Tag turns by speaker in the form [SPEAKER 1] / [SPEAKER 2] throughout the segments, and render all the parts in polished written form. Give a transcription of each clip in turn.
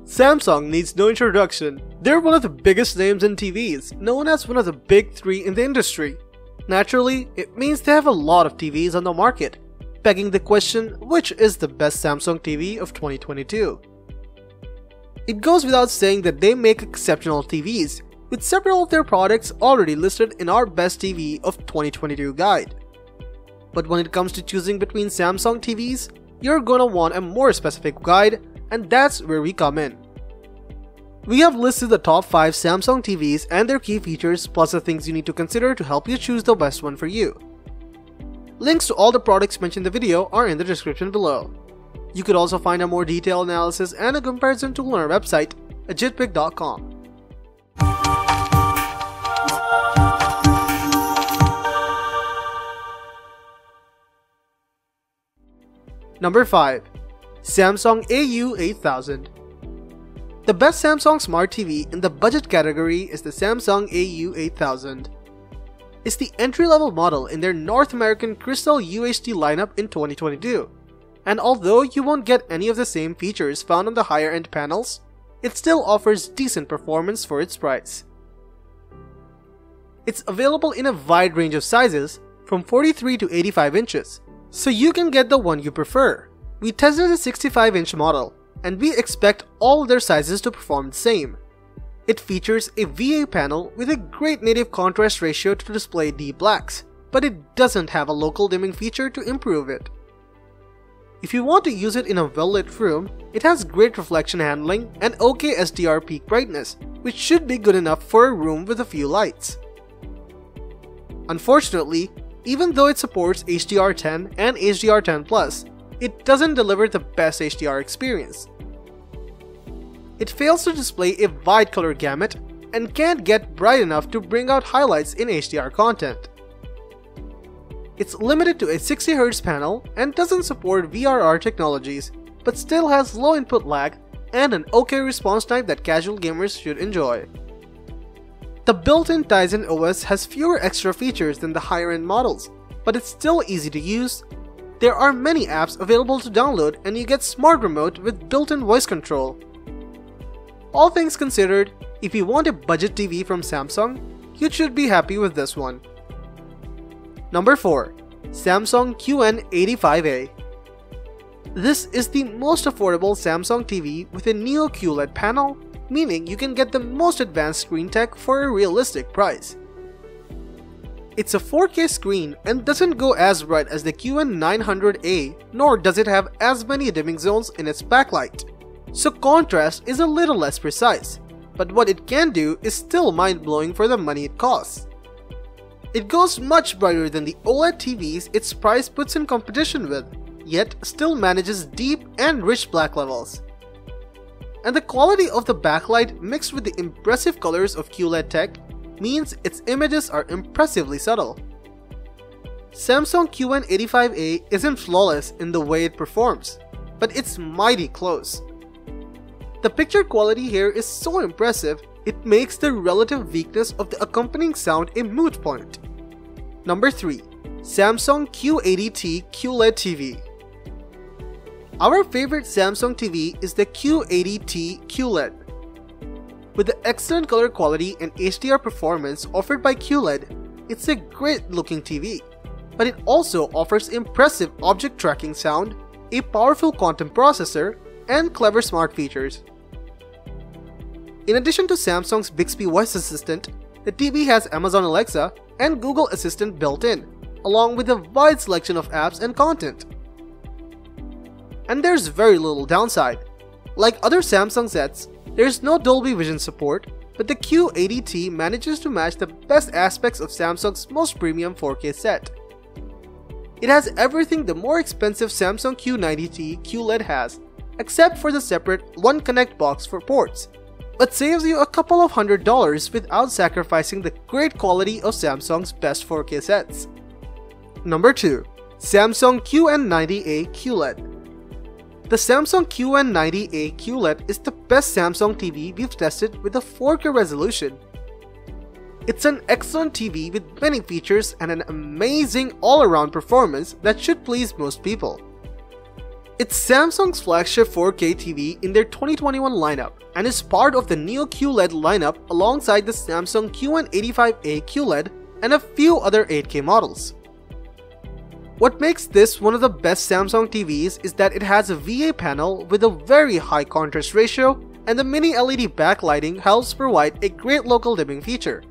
[SPEAKER 1] Samsung needs no introduction. They're one of the biggest names in TVs, known as one of the big three in the industry. Naturally, it means they have a lot of TVs on the market, begging the question, which is the best Samsung TV of 2022? It goes without saying that they make exceptional TVs, with several of their products already listed in our Best TV of 2022 guide. But when it comes to choosing between Samsung TVs, you're gonna want a more specific guide, and that's where we come in. We have listed the top 5 Samsung TVs and their key features, plus the things you need to consider to help you choose the best one for you. Links to all the products mentioned in the video are in the description below. You could also find a more detailed analysis and a comparison tool on our website, agitpic.com. Number 5. Samsung AU8000. The best Samsung Smart TV in the budget category is the Samsung AU8000. It's the entry-level model in their North American Crystal UHD lineup in 2022. And although you won't get any of the same features found on the higher-end panels, it still offers decent performance for its price. It's available in a wide range of sizes, from 43 to 85 inches, so you can get the one you prefer. We tested the 65-inch model, and we expect all their sizes to perform the same. It features a VA panel with a great native contrast ratio to display deep blacks, but it doesn't have a local dimming feature to improve it. If you want to use it in a well-lit room, it has great reflection handling and OK SDR peak brightness, which should be good enough for a room with a few lights. Unfortunately, even though it supports HDR10 and HDR10+, it doesn't deliver the best HDR experience. It fails to display a wide color gamut and can't get bright enough to bring out highlights in HDR content. It's limited to a 60Hz panel and doesn't support VRR technologies, but still has low input lag and an OK response time that casual gamers should enjoy. The built-in Tizen OS has fewer extra features than the higher-end models, but it's still easy to use. There are many apps available to download, and you get Smart Remote with built-in voice control. All things considered, if you want a budget TV from Samsung, you should be happy with this one. Number 4. Samsung QN85A. This is the most affordable Samsung TV with a Neo Qled panel, meaning you can get the most advanced screen tech for a realistic price. It's a 4K screen and doesn't go as bright as the QN900A, nor does it have as many dimming zones in its backlight, so contrast is a little less precise, but what it can do is still mind-blowing for the money it costs. It goes much brighter than the OLED TVs its price puts in competition with, yet still manages deep and rich black levels. And the quality of the backlight mixed with the impressive colors of Qled tech means its images are impressively subtle. Samsung QN85A isn't flawless in the way it performs, but it's mighty close. The picture quality here is so impressive, it makes the relative weakness of the accompanying sound a moot point. Number 3. Samsung Q80T QLED TV. Our favorite Samsung TV is the Q80T QLED. With the excellent color quality and HDR performance offered by Qled, it's a great looking TV, but it also offers impressive object tracking sound, a powerful quantum processor, and clever smart features. In addition to Samsung's Bixby voice assistant, the TV has Amazon Alexa and Google Assistant built in, along with a wide selection of apps and content. And there's very little downside. Like other Samsung sets, there's no Dolby Vision support, but the Q80T manages to match the best aspects of Samsung's most premium 4K set. It has everything the more expensive Samsung Q90T QLED has, except for the separate One Connect box for ports, but saves you a couple of $100s without sacrificing the great quality of Samsung's best 4K sets. Number 2. Samsung QN90A QLED. The Samsung QN90A QLED is the best Samsung TV we've tested with a 4K resolution. It's an excellent TV with many features and an amazing all-around performance that should please most people. It's Samsung's flagship 4K TV in their 2021 lineup and is part of the new Qled lineup alongside the Samsung QN85A Qled and a few other 8K models. What makes this one of the best Samsung TVs is that it has a VA panel with a very high contrast ratio, and the mini LED backlighting helps provide a great local dimming feature.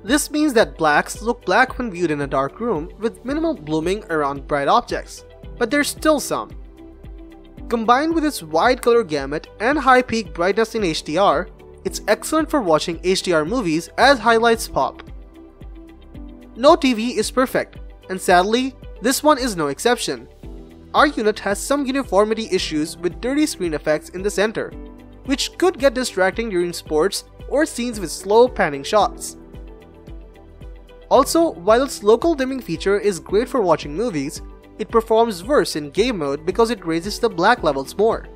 [SPEAKER 1] This means that blacks look black when viewed in a dark room with minimal blooming around bright objects, but there's still some. Combined with its wide color gamut and high peak brightness in HDR, it's excellent for watching HDR movies as highlights pop. No TV is perfect, and sadly, this one is no exception. Our unit has some uniformity issues with dirty screen effects in the center, which could get distracting during sports or scenes with slow panning shots. Also, while its local dimming feature is great for watching movies, it performs worse in game mode because it raises the black levels more.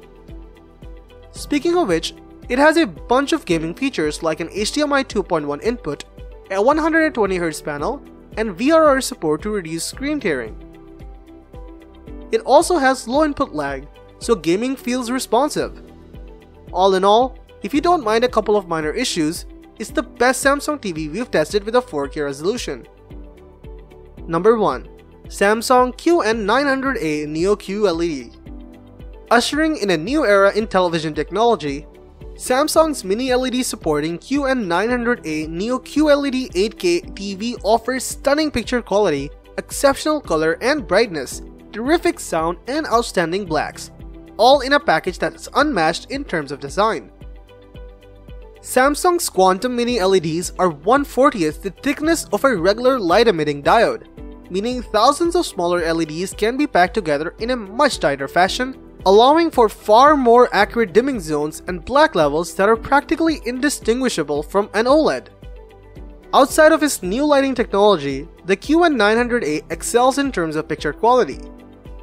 [SPEAKER 1] Speaking of which, it has a bunch of gaming features like an HDMI 2.1 input, a 120Hz panel, and VRR support to reduce screen tearing. It also has low input lag, so gaming feels responsive. All in all, if you don't mind a couple of minor issues, it's the best Samsung TV we've tested with a 4K resolution. Number 1. Samsung QN900A Neo QLED. Ushering in a new era in television technology, Samsung's mini LED supporting QN900A Neo QLED 8K TV offers stunning picture quality, exceptional color and brightness, terrific sound and outstanding blacks, all in a package that is unmatched in terms of design. Samsung's Quantum Mini LEDs are 1/40th the thickness of a regular light-emitting diode, meaning thousands of smaller LEDs can be packed together in a much tighter fashion, allowing for far more accurate dimming zones and black levels that are practically indistinguishable from an OLED. Outside of its new lighting technology, the QN900A excels in terms of picture quality,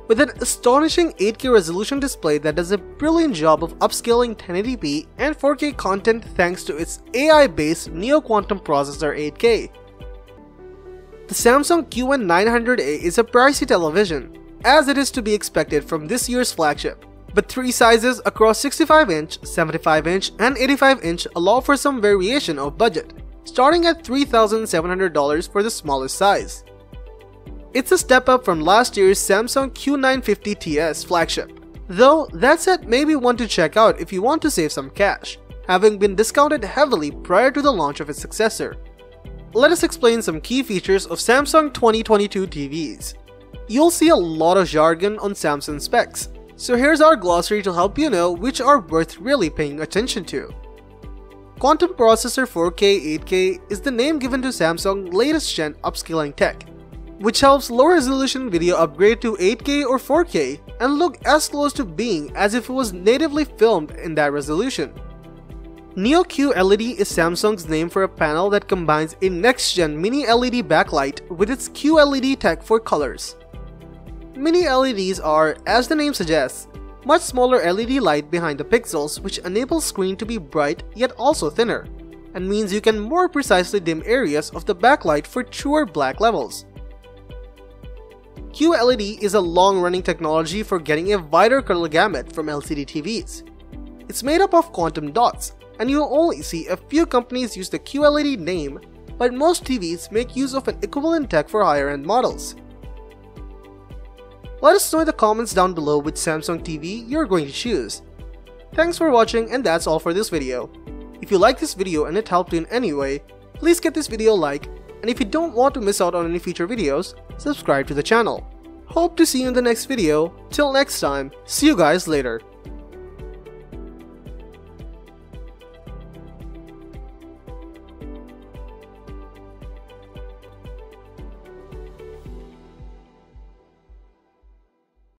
[SPEAKER 1] with an astonishing 8K resolution display that does a brilliant job of upscaling 1080p and 4K content thanks to its AI-based Neo Quantum processor 8K. The Samsung QN900A is a pricey television, as it is to be expected from this year's flagship, but three sizes across 65-inch, 75-inch, and 85-inch allow for some variation of budget, starting at $3,700 for the smallest size. It's a step up from last year's Samsung Q950TS flagship, though that set may be one to check out if you want to save some cash, having been discounted heavily prior to the launch of its successor. Let us explain some key features of Samsung 2022 TVs. You'll see a lot of jargon on Samsung specs, so here's our glossary to help you know which are worth really paying attention to. Quantum Processor 4K 8K is the name given to Samsung's latest gen upscaling tech, which helps low-resolution video upgrade to 8K or 4K and look as close to being as if it was natively filmed in that resolution. Neo QLED is Samsung's name for a panel that combines a next-gen mini LED backlight with its QLED tech for colors. Mini LEDs are, as the name suggests, much smaller LED light behind the pixels, which enables screen to be bright yet also thinner, and means you can more precisely dim areas of the backlight for truer black levels. QLED is a long-running technology for getting a wider color gamut from LCD TVs. It's made up of quantum dots, and you'll only see a few companies use the QLED name, but most TVs make use of an equivalent tech for higher-end models. Let us know in the comments down below which Samsung TV you're going to choose. Thanks for watching, and that's all for this video. If you like this video and it helped you in any way, please give this video a like, and if you don't want to miss out on any future videos, subscribe to the channel. Hope to see you in the next video. Till next time, see you guys later.